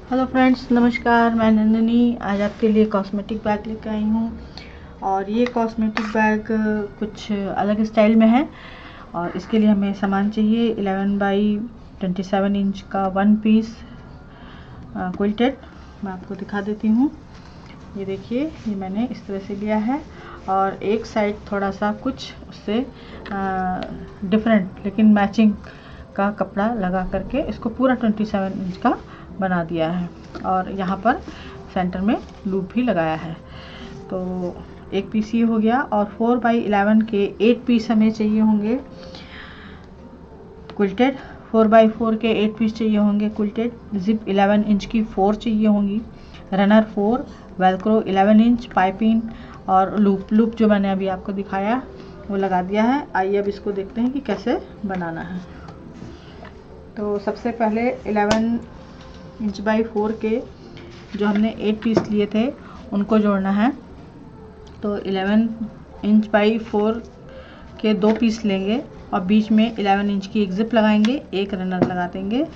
Hello friends, नमस्कार। मैं नंदिनी आज आपके लिए कॉस्मेटिक बैग लेकर आई हूँ। और ये कॉस्मेटिक बैग कुछ अलग स्टाइल में है और इसके लिए हमें सामान चाहिए 11 बाई 27 इंच का 1 पीस क्विल्टेड। मैं आपको दिखा देती हूँ। ये देखिए, ये मैंने इस तरह से लिया है और एक साइड थोड़ा सा कुछ उससे डिफरेंट लेकिन मैचिंग का कपड़ा लगा करके इसको पूरा 27 इंच का बना दिया है और यहाँ पर सेंटर में लूप भी लगाया है। तो एक पीस ये हो गया और 4 बाई 11 के 8 पीस हमें चाहिए होंगे क्विल्टेड। 4 बाई 4 के 8 पीस चाहिए होंगे क्विल्टेड। जिप 11 इंच की 4 चाहिए होंगी, रनर 4, वेलक्रो 11 इंच, पाइपिंग और लूप जो मैंने अभी आपको दिखाया वो लगा दिया है। आइए अब इसको देखते हैं कि कैसे बनाना है। तो सबसे पहले 11 इंच बाई 4 के जो हमने 8 पीस लिए थे उनको जोड़ना है। तो 11 इंच बाई 4 के 2 पीस लेंगे और बीच में 11 इंच की एक जिप लगाएंगे, एक रनर लगा देंगे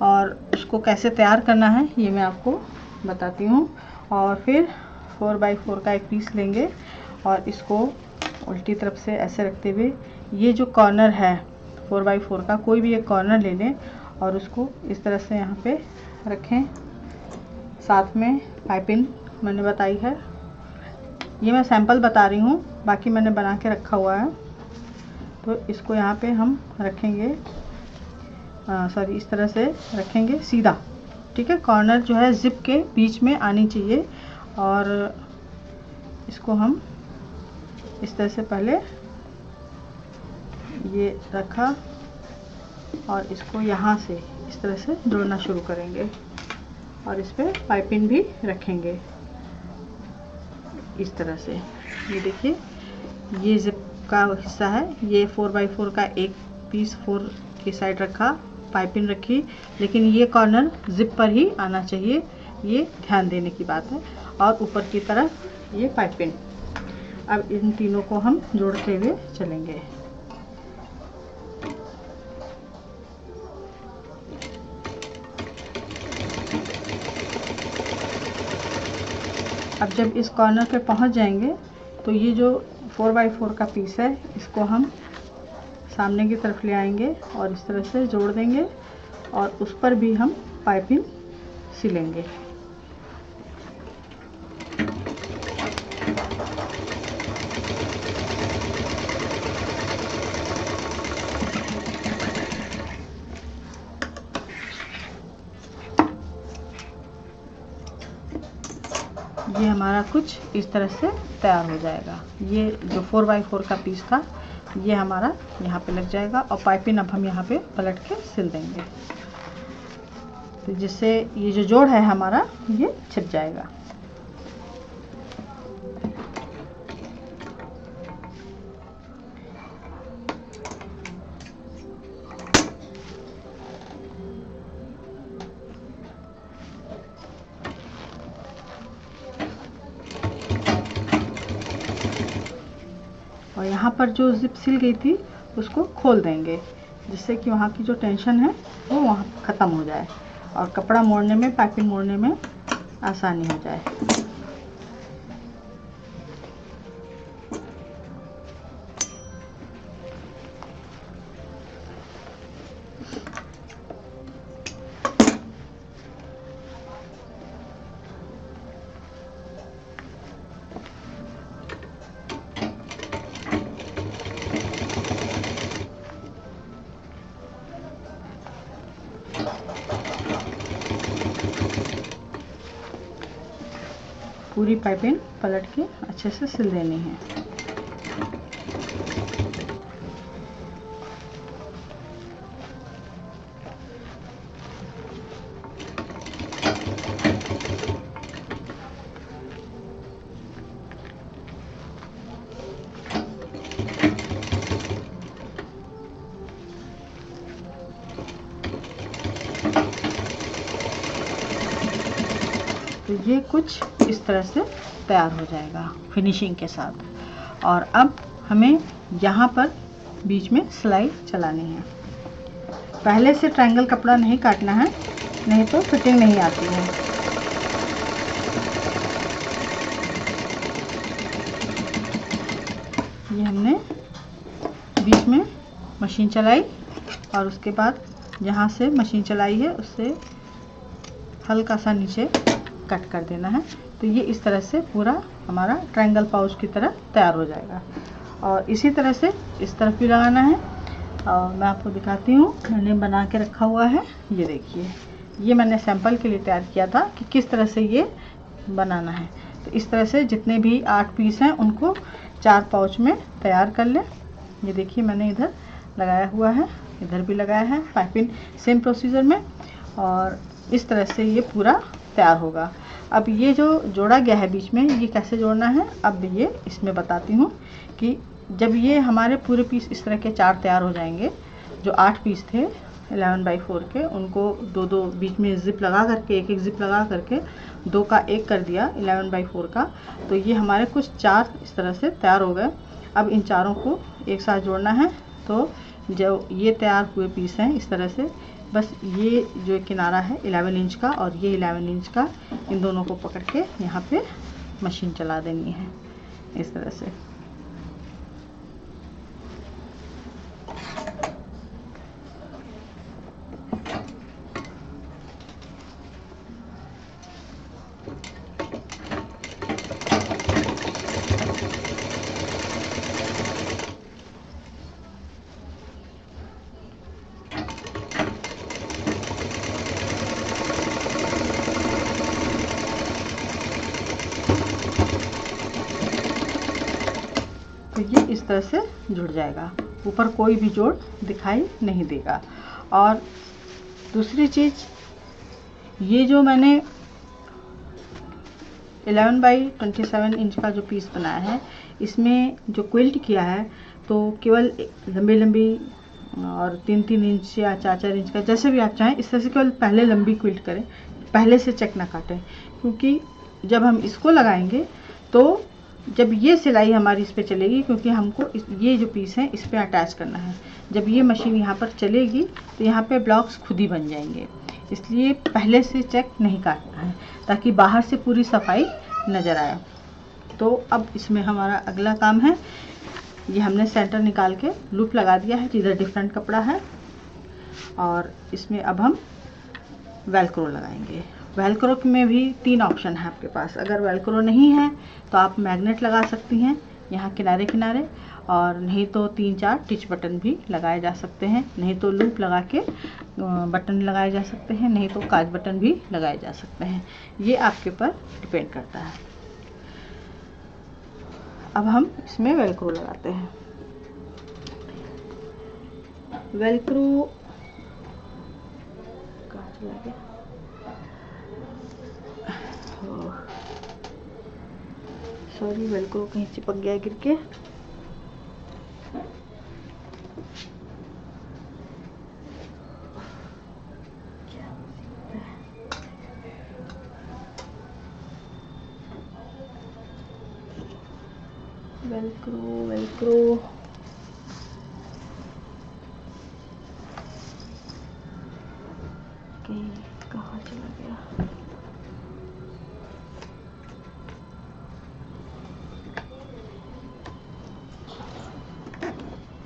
और उसको कैसे तैयार करना है ये मैं आपको बताती हूँ। और फिर 4 बाई 4 का एक पीस लेंगे और इसको उल्टी तरफ से ऐसे रखते हुए ये जो कॉर्नर है 4 बाई 4 का कोई भी एक कॉर्नर ले लें और उसको इस तरह से यहाँ पे रखें। साथ में पाइपिंग मैंने बताई है, ये मैं सैंपल बता रही हूँ, बाकी मैंने बना के रखा हुआ है। तो इसको यहाँ पे हम रखेंगे, इस तरह से रखेंगे सीधा, ठीक है। कॉर्नर जो है जिप के बीच में आनी चाहिए और इसको हम इस तरह से पहले ये रखा और इसको यहाँ से इस तरह से जोड़ना शुरू करेंगे और इस पर पाइपिंग भी रखेंगे इस तरह से। ये देखिए, ये जिप का हिस्सा है, ये 4 बाई 4 का एक पीस 4 की साइड रखा, पाइपिंग रखी, लेकिन ये कॉर्नर जिप पर ही आना चाहिए, ये ध्यान देने की बात है। और ऊपर की तरफ ये पाइपिंग। अब इन तीनों को हम जोड़ते हुए चलेंगे। अब जब इस कॉर्नर पे पहुंच जाएंगे तो ये जो 4 बाई 4 का पीस है इसको हम सामने की तरफ ले आएंगे और इस तरह से जोड़ देंगे और उस पर भी हम पाइपिंग सिलेंगे। ये हमारा कुछ इस तरह से तैयार हो जाएगा। ये जो 4 बाई 4 का पीस था ये हमारा यहाँ पे लग जाएगा और पाइपिंग अब हम यहाँ पे पलट के सिल देंगे, तो जिससे ये जो जोड़ है हमारा ये छिप जाएगा। और यहाँ पर जो जिप सिल गई थी उसको खोल देंगे, जिससे कि वहाँ की जो टेंशन है वो वहाँ ख़त्म हो जाए और कपड़ा मोड़ने में, पाइपिंग मोड़ने में आसानी हो जाए। पूरी पाइपिंग पलट के अच्छे से सिल देनी है। तो ये कुछ इस तरह से तैयार हो जाएगा फिनिशिंग के साथ। और अब हमें यहाँ पर बीच में सिलाई चलानी है। पहले से ट्रायंगल कपड़ा नहीं काटना है, नहीं तो फिटिंग नहीं आती है। ये हमने बीच में मशीन चलाई और उसके बाद जहाँ से मशीन चलाई है उससे हल्का सा नीचे कट कर देना है। तो ये इस तरह से पूरा हमारा ट्रायंगल पाउच की तरह तैयार हो जाएगा। और इसी तरह से इस तरफ भी लगाना है और मैं आपको दिखाती हूँ, मैंने बना के रखा हुआ है। ये देखिए, ये मैंने सैंपल के लिए तैयार किया था कि किस तरह से ये बनाना है। तो इस तरह से जितने भी 8 पीस हैं उनको 4 पाउच में तैयार कर लें। ये देखिए मैंने इधर लगाया हुआ है, इधर भी लगाया है, पाइपिंग सेम प्रोसीजर में। और इस तरह से ये पूरा तैयार होगा। अब ये जो जोड़ा गया है बीच में, ये कैसे जोड़ना है अब ये इसमें बताती हूँ कि जब ये हमारे पूरे पीस इस तरह के 4 तैयार हो जाएंगे, जो 8 पीस थे 11x4 के, उनको 2-2 बीच में जिप लगा करके, एक जिप लगा करके 2 का 1 कर दिया 11x4 का, तो ये हमारे कुछ 4 इस तरह से तैयार हो गए। अब इन चारों को एक साथ जोड़ना है। तो जो ये तैयार हुए पीस हैं इस तरह से, बस ये जो किनारा है 11 इंच का और ये 11 इंच का, इन दोनों को पकड़ के यहाँ पे मशीन चला देनी है इस तरह से। तो ये इस तरह से जुड़ जाएगा, ऊपर कोई भी जोड़ दिखाई नहीं देगा। और दूसरी चीज़, ये जो मैंने 11x27 इंच का जो पीस बनाया है, इसमें जो क्विल्ट किया है तो केवल लंबी लंबी और 3-3 इंच या 4-4 इंच का, जैसे भी आप चाहें इस तरह से केवल पहले लंबी क्विल्ट करें, पहले से चेक ना काटें। क्योंकि जब हम इसको लगाएंगे तो जब ये सिलाई हमारी इस पर चलेगी, क्योंकि हमको ये जो पीस है इस पर अटैच करना है, जब ये मशीन यहाँ पर चलेगी तो यहाँ पे ब्लॉक्स खुद ही बन जाएंगे। इसलिए पहले से चेक नहीं काटना है ताकि बाहर से पूरी सफाई नज़र आए। तो अब इसमें हमारा अगला काम है, ये हमने सेंटर निकाल के लूप लगा दिया है जिधर डिफरेंट कपड़ा है, और इसमें अब हम वेलक्रो लगाएंगे। वेलक्रो में भी 3 ऑप्शन है आपके पास। अगर वेलक्रो नहीं है तो आप मैग्नेट लगा सकती हैं यहाँ किनारे किनारे, और नहीं तो 3-4 टिच बटन भी लगाए जा सकते हैं, नहीं तो लूप लगा के बटन लगाए जा सकते हैं, नहीं तो काज बटन भी लगाए जा सकते हैं। ये आपके ऊपर डिपेंड करता है। अब हम इसमें वेलक्रो लगाते हैं। वेलक्रो कहाँ चला गया? सॉरी, वेलक्रो कहीं चिपक गया गिर के। वेलक्रो कहाँ चला गया?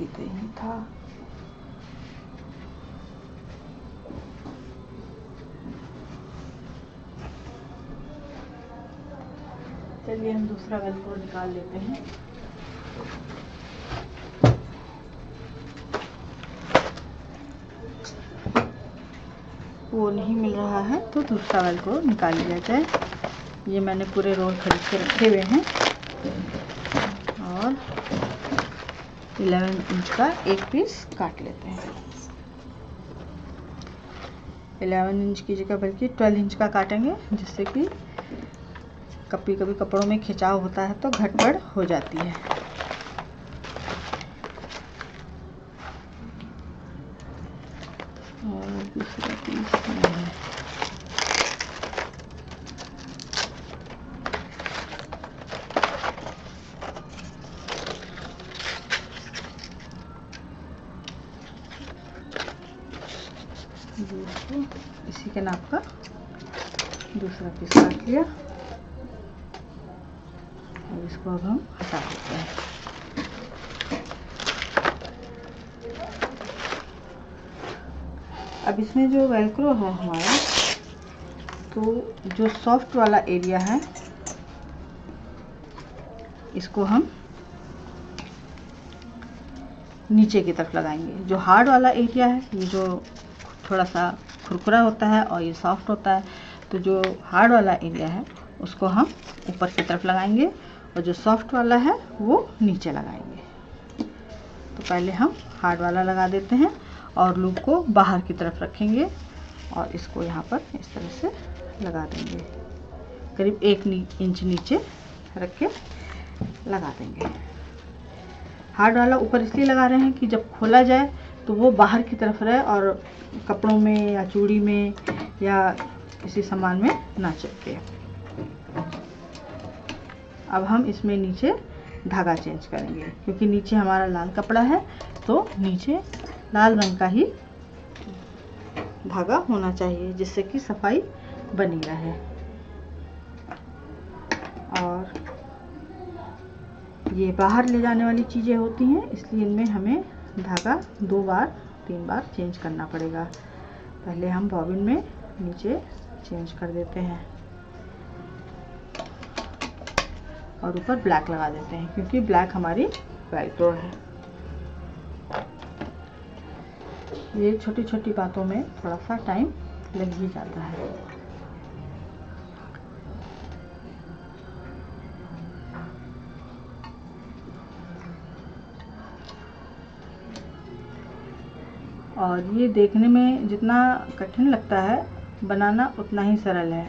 इधर ही था। चलिए हम दूसरा वेलक्रो निकाल लेते हैं। वो नहीं मिल रहा है तो दूसरा वेलक्रो निकाल लिया जाए। ये मैंने पूरे रोल खरीद के रखे हुए हैं और 11 इंच का एक पीस काट लेते हैं। 11 इंच की जगह बल्कि 12 इंच का काटेंगे, जिससे कि कभी कभी कपड़ों में खिंचाव होता है तो घटबड़ हो जाती है। और दूसरा पीस है, इसी इसी के नाप का दूसरा पीस काट लिया और इसको अब हम हटा देते हैं। अब इसमें जो वेलक्रो है हमारा, तो जो सॉफ्ट वाला एरिया है इसको हम नीचे की तरफ लगाएंगे। जो हार्ड वाला एरिया है, ये जो थोड़ा सा खुरखुरा होता है और ये सॉफ्ट होता है, तो जो हार्ड वाला एरिया है उसको हम ऊपर की तरफ लगाएंगे और जो सॉफ्ट वाला है वो नीचे लगाएंगे। तो पहले हम हार्ड वाला लगा देते हैं और लूप को बाहर की तरफ रखेंगे और इसको यहाँ पर इस तरह से लगा देंगे। करीब 1 इंच नीचे रख के लगा देंगे। हार्ड वाला ऊपर इसलिए लगा रहे हैं कि जब खोला जाए तो वो बाहर की तरफ रहे और कपड़ों में या चूड़ी में या किसी सामान में ना चिपके। अब हम इसमें नीचे धागा चेंज करेंगे, क्योंकि नीचे हमारा लाल कपड़ा है तो नीचे लाल रंग का ही धागा होना चाहिए, जिससे कि सफाई बनी रहे। और ये बाहर ले जाने वाली चीज़ें होती हैं, इसलिए इनमें हमें धागा 2 बार 3 बार चेंज करना पड़ेगा। पहले हम बॉबिन में नीचे चेंज कर देते हैं और ऊपर ब्लैक लगा देते हैं, क्योंकि ब्लैक हमारी वेलक्रो है। ये छोटी छोटी बातों में थोड़ा सा टाइम लग ही जाता है। और ये देखने में जितना कठिन लगता है, बनाना उतना ही सरल है।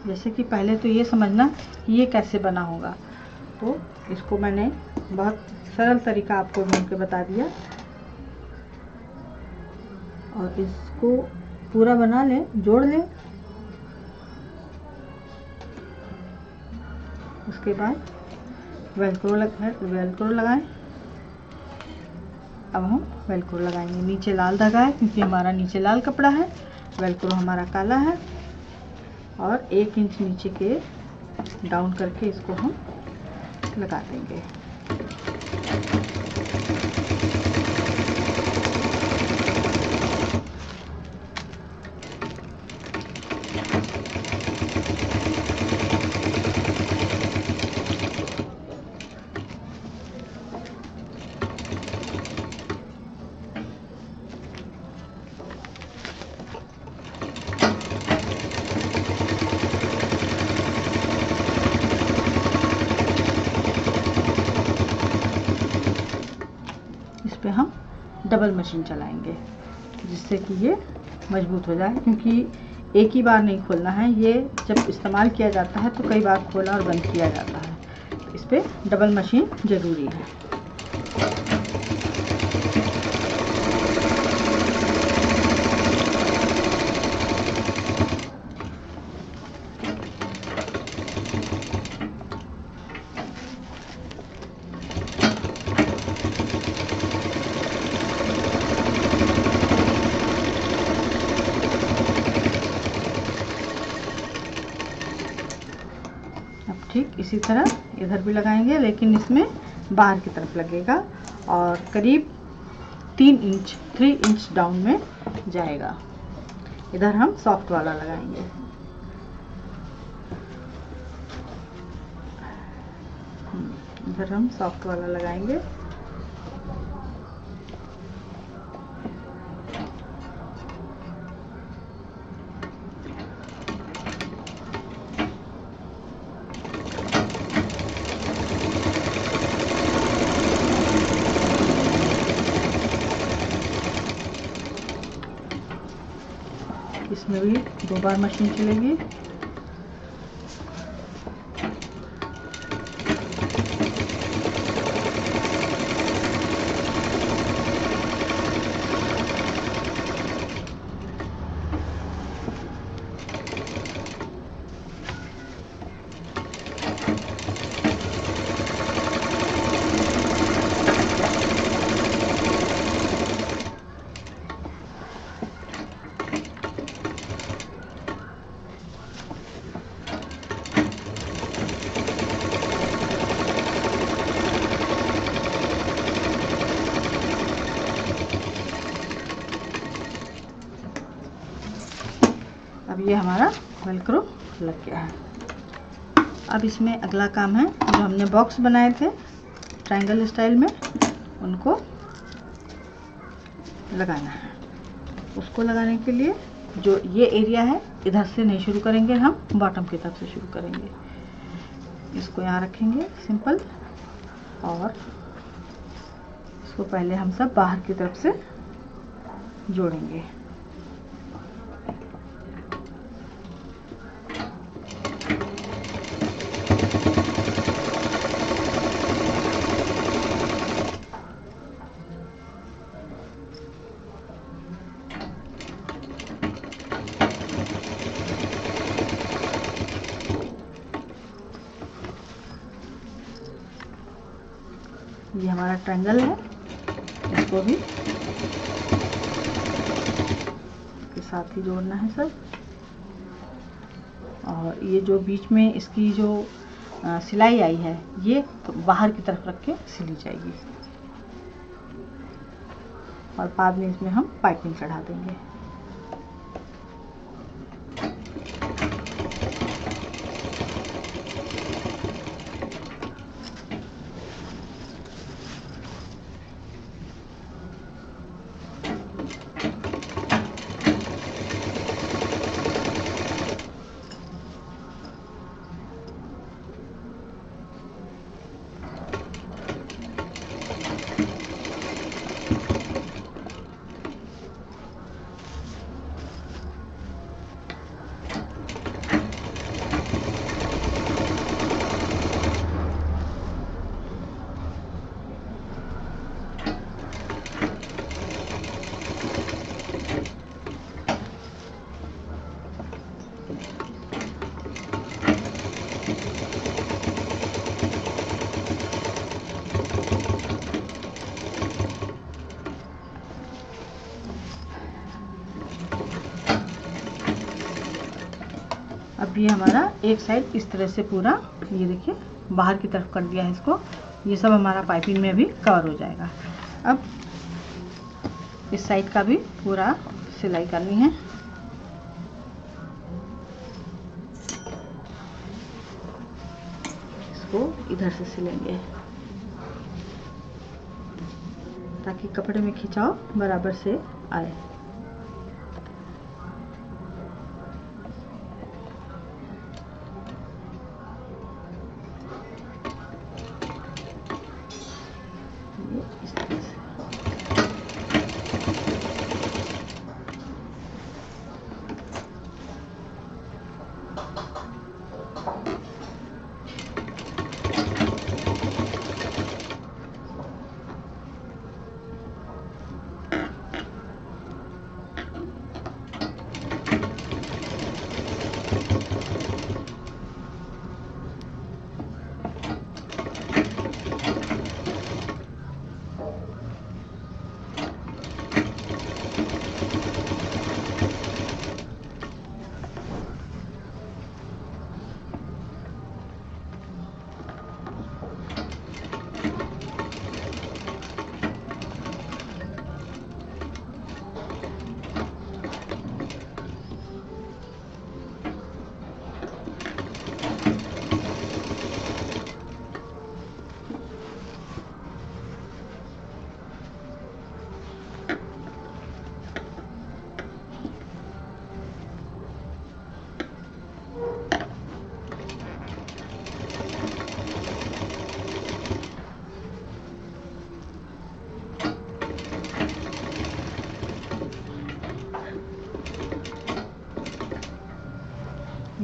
जैसे कि पहले तो ये समझना कि ये कैसे बना होगा, तो इसको मैंने बहुत सरल तरीका आपको ढूंढ के बता दिया। और इसको पूरा बना लें, जोड़ लें। उसके बाद वेलक्रो लगाएं। अब हम वेलक्रो लगाएंगे। नीचे लाल धागा है क्योंकि हमारा नीचे लाल कपड़ा है, वेलक्रो हमारा काला है, और 1 इंच नीचे के डाउन करके इसको हम लगा देंगे। इस पे हम डबल मशीन चलाएंगे, जिससे कि ये मजबूत हो जाए, क्योंकि एक ही बार नहीं खोलना है। ये जब इस्तेमाल किया जाता है तो कई बार खोला और बंद किया जाता है, तो इस पे डबल मशीन ज़रूरी है। ठीक इसी तरह इधर भी लगाएंगे, लेकिन इसमें बाहर की तरफ लगेगा और करीब 3 इंच डाउन में जाएगा। इधर हम सॉफ्ट वाला लगाएंगे। इधर हम सॉफ्ट वाला लगाएंगे। इसमें भी 2 बार मशीन चलेगी। अब ये हमारा वेलक्रो लग गया है। अब इसमें अगला काम है, जो हमने बॉक्स बनाए थे ट्रायंगल स्टाइल में, उनको लगाना है। उसको लगाने के लिए जो ये एरिया है, इधर से नहीं शुरू करेंगे, हम बॉटम की तरफ से शुरू करेंगे। इसको यहाँ रखेंगे सिंपल, और इसको पहले हम सब बाहर की तरफ से जोड़ेंगे। ये हमारा ट्रायंगल है, इसको भी के साथ ही जोड़ना है सब। और ये जो बीच में इसकी जो सिलाई आई है, ये तो बाहर की तरफ रख के सिली जाएगी, और बाद में इसमें हम पाइपिंग चढ़ा देंगे। अब ये हमारा एक साइड इस तरह से पूरा, ये देखिए बाहर की तरफ कर दिया है इसको। ये सब हमारा पाइपिंग में भी कवर हो जाएगा। अब इस साइड का भी पूरा सिलाई करनी है। इसको इधर से सिलेंगे ताकि कपड़े में खिंचाव बराबर से आए। इस तरह से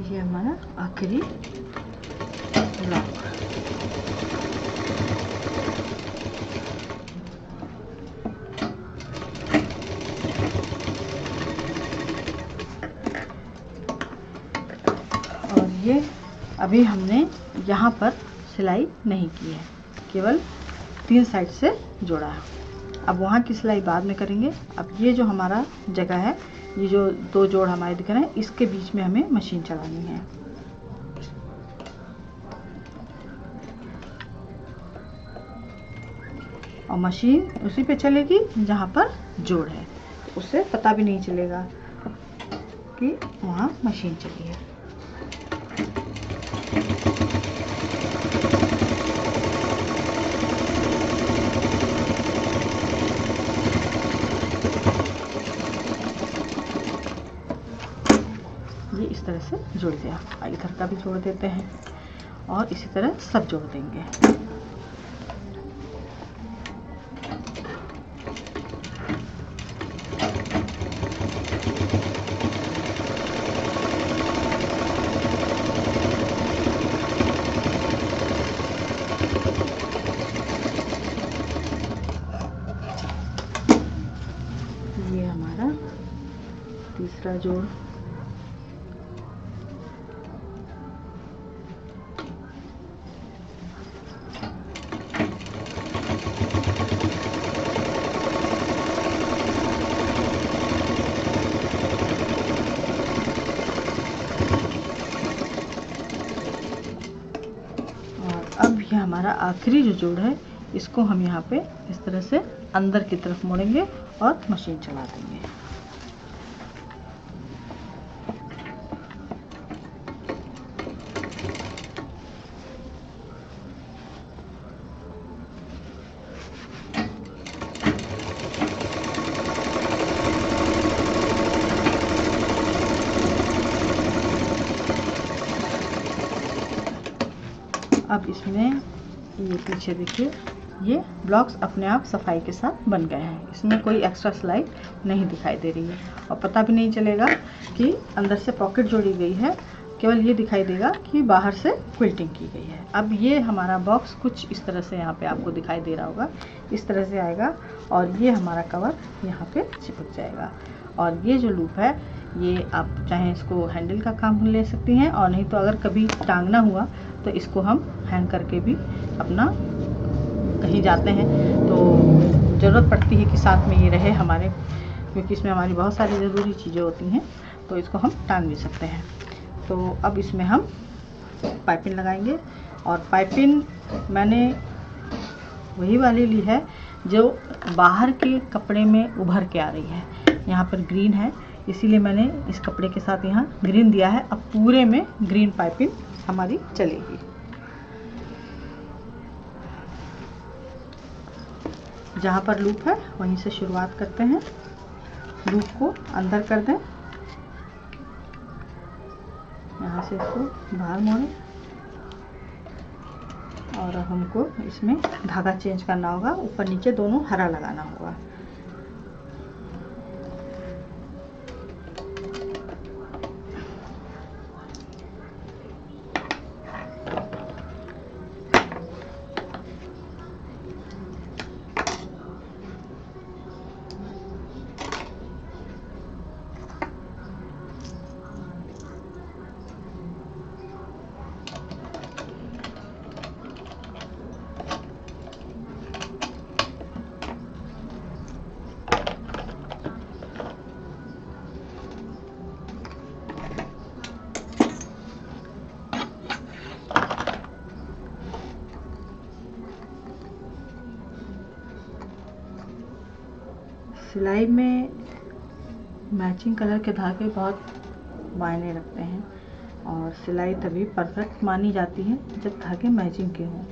ये हमारा आखिरी ब्लॉक। और ये अभी हमने यहाँ पर सिलाई नहीं की है, केवल 3 साइड से जोड़ा है। अब वहाँ की सिलाई बाद में करेंगे। अब ये जो हमारा जगह है, ये जो 2 जोड़ हमारे दिख रहे हैं, इसके बीच में हमें मशीन चलानी है। और मशीन उसी पे चलेगी जहाँ पर जोड़ है, उससे पता भी नहीं चलेगा। कि वहाँ मशीन चली है। ये इस तरह से जुड़ गया। इधर का भी जोड़ देते हैं और इसी तरह सब जोड़ देंगे। ये हमारा तीसरा जोड़। अब यह हमारा आखिरी जो जोड़ है, इसको हम यहाँ पे इस तरह से अंदर की तरफ मोड़ेंगे और मशीन चला देंगे। अब इसमें ये पीछे देखिए, ये ब्लॉक्स अपने आप सफाई के साथ बन गए हैं। इसमें कोई एक्स्ट्रा सिलाई नहीं दिखाई दे रही है और पता भी नहीं चलेगा कि अंदर से पॉकेट जोड़ी गई है। केवल ये दिखाई देगा कि बाहर से क्विल्टिंग की गई है। अब ये हमारा बॉक्स कुछ इस तरह से यहाँ पे आपको दिखाई दे रहा होगा, इस तरह से आएगा और ये हमारा कवर यहाँ पे चिपक जाएगा। और ये जो लूप है, ये आप चाहें इसको हैंडल का काम ले सकती हैं, और नहीं तो अगर कभी टांगना हुआ तो इसको हम हैंग करके भी अपना कहीं जाते हैं तो ज़रूरत पड़ती है कि साथ में ये रहे हमारे, क्योंकि इसमें हमारी बहुत सारी ज़रूरी चीज़ें होती हैं, तो इसको हम टांग भी सकते हैं। तो अब इसमें हम पाइपिंग लगाएंगे, और पाइपिंग मैंने वही वाली ली है जो बाहर के कपड़े में उभर के आ रही है। यहाँ पर ग्रीन है, इसीलिए मैंने इस कपड़े के साथ यहाँ ग्रीन दिया है। अब पूरे में ग्रीन पाइपिंग हमारी चलेगी। जहाँ पर लूप है वहीं से शुरुआत करते हैं। लूप को अंदर कर दें, यहाँ से इसको बाहर मोड़ें, और हमको इसमें धागा चेंज करना होगा। ऊपर नीचे दोनों हरा लगाना होगा। सिलाई में मैचिंग कलर के धागे बहुत मायने रखते हैं, और सिलाई तभी परफेक्ट मानी जाती है जब धागे मैचिंग के हों।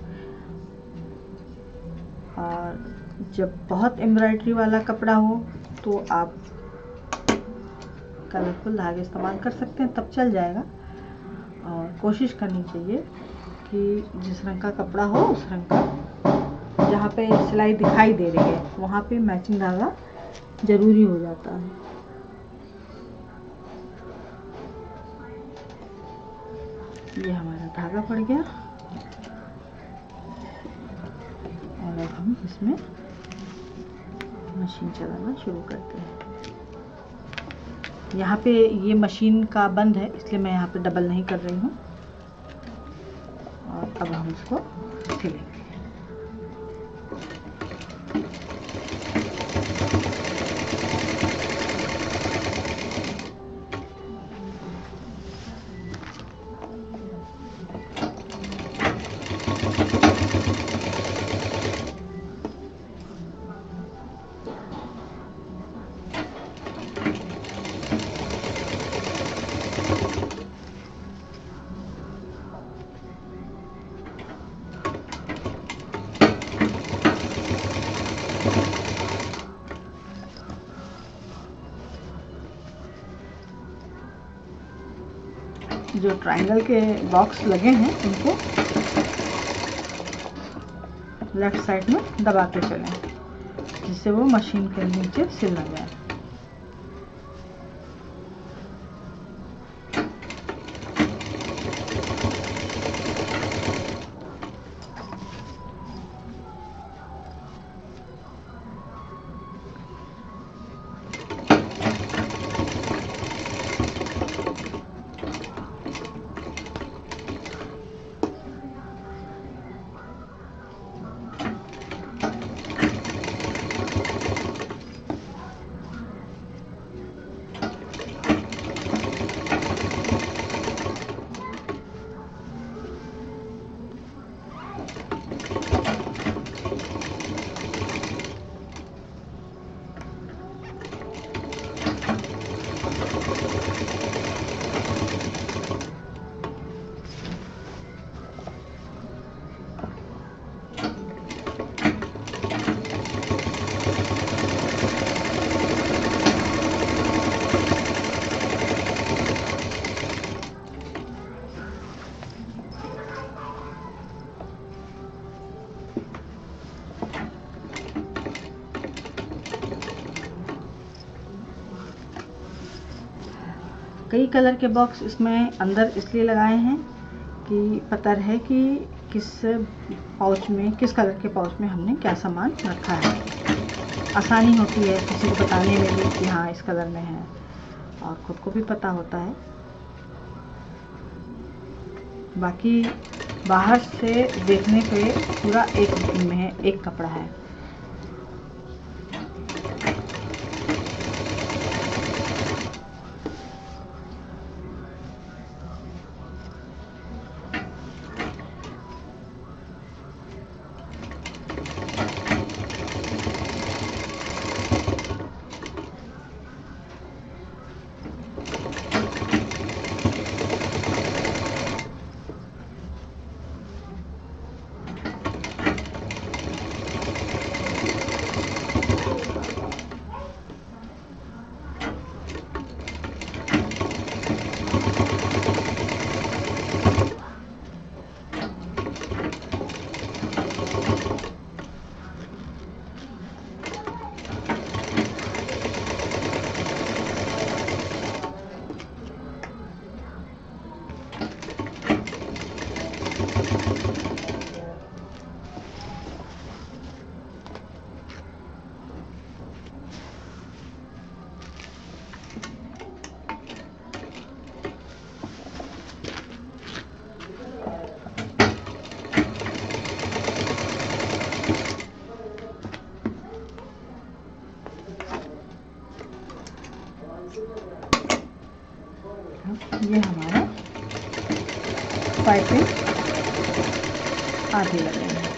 और जब बहुत एम्ब्रॉयडरी वाला कपड़ा हो तो आप कलरफुल धागे इस्तेमाल कर सकते हैं, तब चल जाएगा। और कोशिश करनी चाहिए कि जिस रंग का कपड़ा हो उस रंग का, जहाँ पे सिलाई दिखाई दे रही है वहाँ पे मैचिंग धागा ज़रूरी हो जाता है। ये हमारा धागा पड़ गया, और अब हम इसमें मशीन चलाना शुरू करते हैं। यहाँ पे ये मशीन का बंद है, इसलिए मैं यहाँ पे डबल नहीं कर रही हूँ। और अब हम इसको सिलेंगे। जो ट्रायंगल के बॉक्स लगे हैं उनको लेफ्ट साइड में दबाते चलें, जिससे वो मशीन के नीचे सिल ना जाए। कई कलर के बॉक्स इसमें अंदर इसलिए लगाए हैं कि पता रहे कि किस पाउच में, किस कलर के पाउच में हमने क्या सामान रखा है। आसानी होती है किसी को बताने में भी कि हाँ इस कलर में है, और खुद को भी पता होता है। बाकी बाहर से देखने पे पूरा एक में है, एक कपड़ा है। ये हमारा पाइपिंग आधे लगे हैं।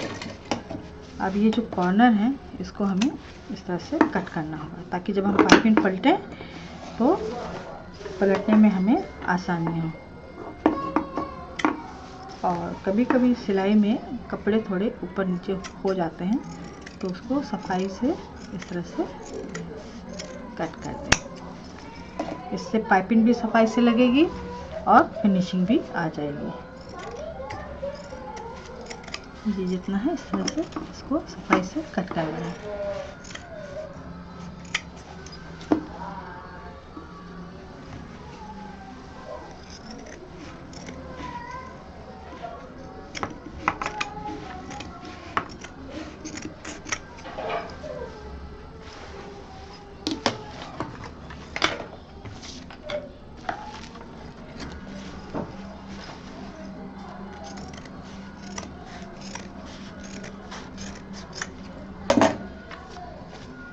अब ये जो कॉर्नर है इसको हमें इस तरह से कट करना होगा, ताकि जब हम पाइपिंग पलटें तो पलटने में हमें आसानी हो। और कभी कभी सिलाई में कपड़े थोड़े ऊपर नीचे हो जाते हैं, तो उसको सफाई से इस तरह से कट कर दें। इससे पाइपिंग भी सफाई से लगेगी और फिनिशिंग भी आ जाएगी। ये जितना है इस तरह से इसको सफाई से कट कर लें।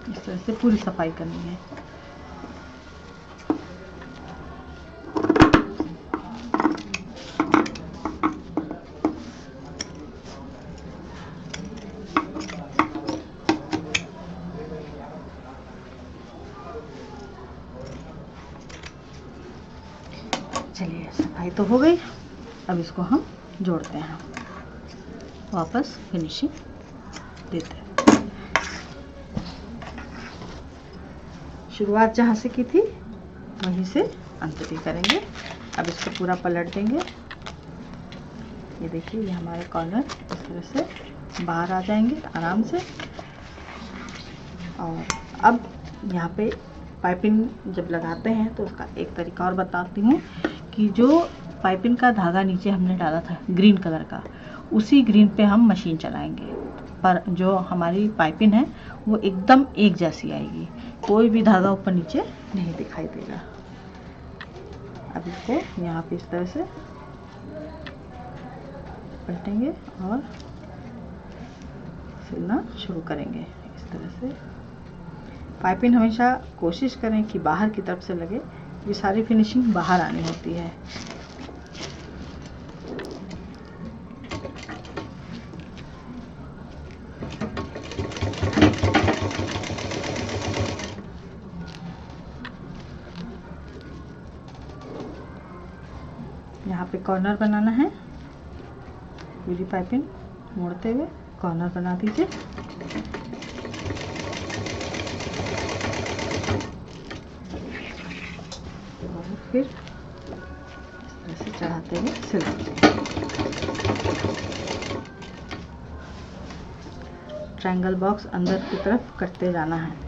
इस तरह से पूरी सफाई करनी है। चलिए सफाई तो हो गई, अब इसको हम जोड़ते हैं, वापस फिनिशिंग देते हैं। शुरुआत जहाँ से की थी वहीं से अंत भी करेंगे। अब इसको पूरा पलट देंगे। ये देखिए, ये हमारे कॉर्नर इस तरह से बाहर आ जाएंगे आराम से। और अब यहाँ पे पाइपिंग जब लगाते हैं तो उसका एक तरीका और बताती हूँ कि जो पाइपिंग का धागा नीचे हमने डाला था ग्रीन कलर का, उसी ग्रीन पे हम मशीन चलाएंगे, पर जो हमारी पाइपिंग है वो एकदम एक जैसी आएगी, कोई भी धागा ऊपर नीचे नहीं दिखाई देगा। अब इसको यहाँ पे इस तरह से पलटेंगे और सिलना शुरू करेंगे इस तरह से। पाइपिंग हमेशा कोशिश करें कि बाहर की तरफ से लगे, ये सारी फिनिशिंग बाहर आनी होती है। यहाँ पे कॉर्नर बनाना है, पूरी पाइपिंग मोड़ते हुए कॉर्नर बना दीजिए। और फिर इस तरह से चढ़ाते हुए सिल दीजिए। ट्रायंगल बॉक्स अंदर की तरफ कटते जाना है।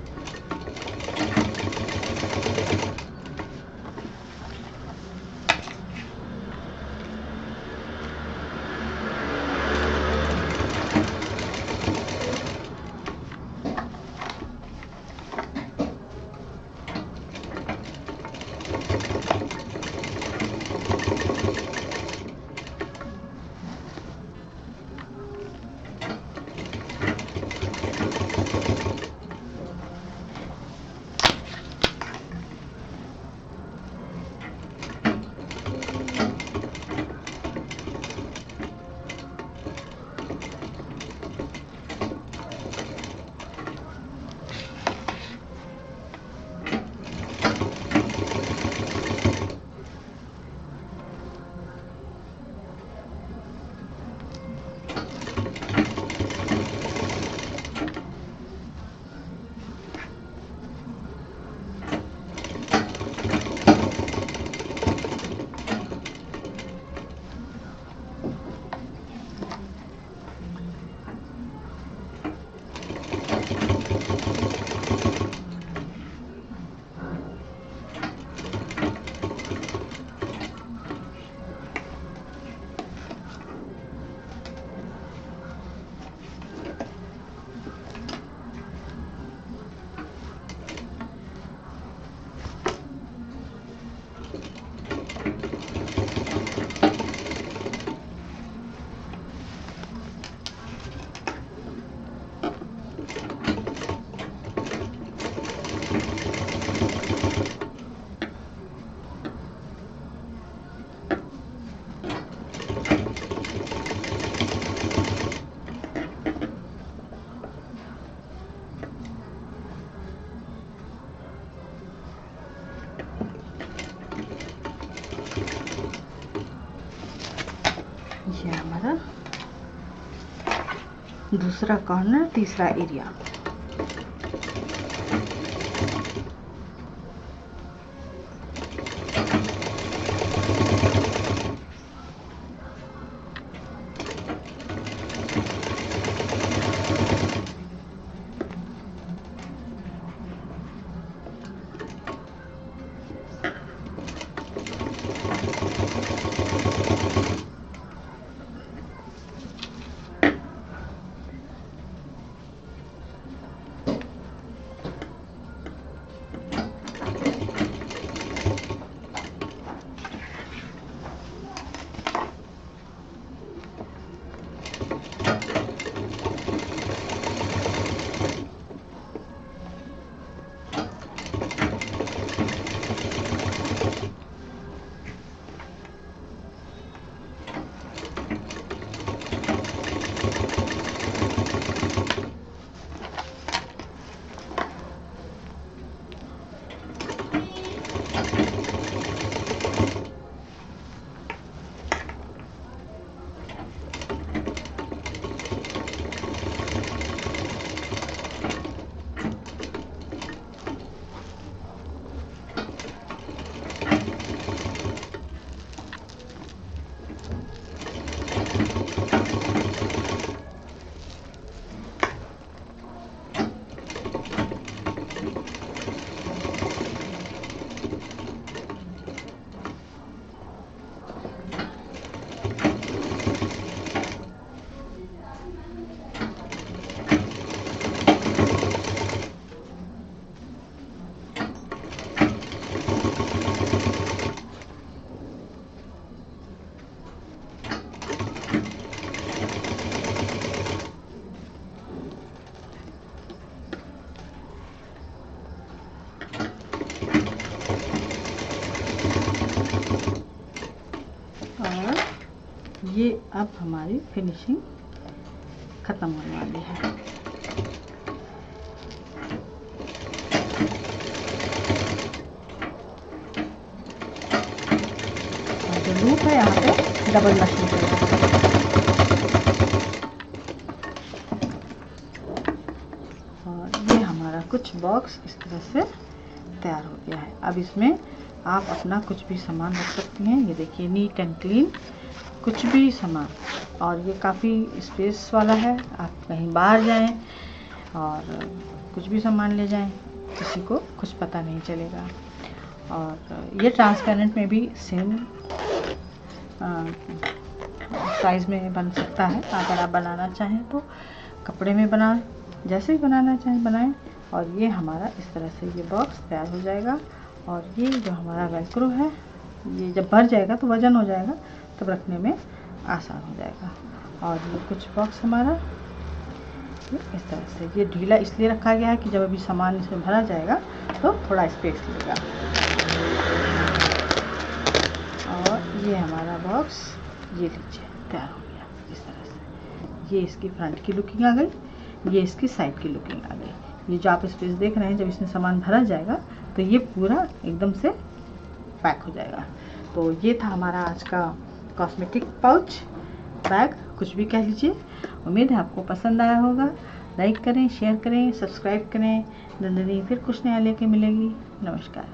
ये हमारा दूसरा कॉर्नर, तीसरा एरिया। ये अब हमारी फिनिशिंग ख़त्म होने वाली है। और जो लूप है यहाँ पे डबल मशीन चलेगा। और ये हमारा कुछ बॉक्स इस तरह से तैयार हो गया है। अब इसमें आप अपना कुछ भी सामान रख सकती हैं। ये देखिए नीट एंड क्लीन कुछ भी सामान, और ये काफ़ी स्पेस वाला है। आप कहीं बाहर जाएं और कुछ भी सामान ले जाएं, किसी को कुछ पता नहीं चलेगा। और ये ट्रांसपेरेंट में भी सेम साइज़ में बन सकता है। अगर आप बनाना चाहें तो कपड़े में बनाएं, जैसे ही बनाना चाहें बनाएं। और ये हमारा इस तरह से ये बॉक्स तैयार हो जाएगा। और ये जो हमारा वेलक्रो है, ये जब भर जाएगा तो वज़न हो जाएगा, तब रखने में आसान हो जाएगा। और ये कुछ बॉक्स हमारा इस तरह से, ये ढीला इसलिए रखा गया है कि जब अभी सामान इसमें भरा जाएगा तो थोड़ा स्पेस लेगा। और ये हमारा बॉक्स, ये लीजिए तैयार हो गया इस तरह से। ये इसकी फ्रंट की लुकिंग आ गई, ये इसकी साइड की लुकिंग आ गई। ये जो आप स्पेस देख रहे हैं, जब इसमें सामान भरा जाएगा तो ये पूरा एकदम से पैक हो जाएगा। तो ये था हमारा आज का कॉस्मेटिक पाउच, बैग, कुछ भी कह लीजिए। उम्मीद है आपको पसंद आया होगा। लाइक करें, शेयर करें, सब्सक्राइब करें। नंदिनी फिर कुछ नया लेके मिलेगी। नमस्कार।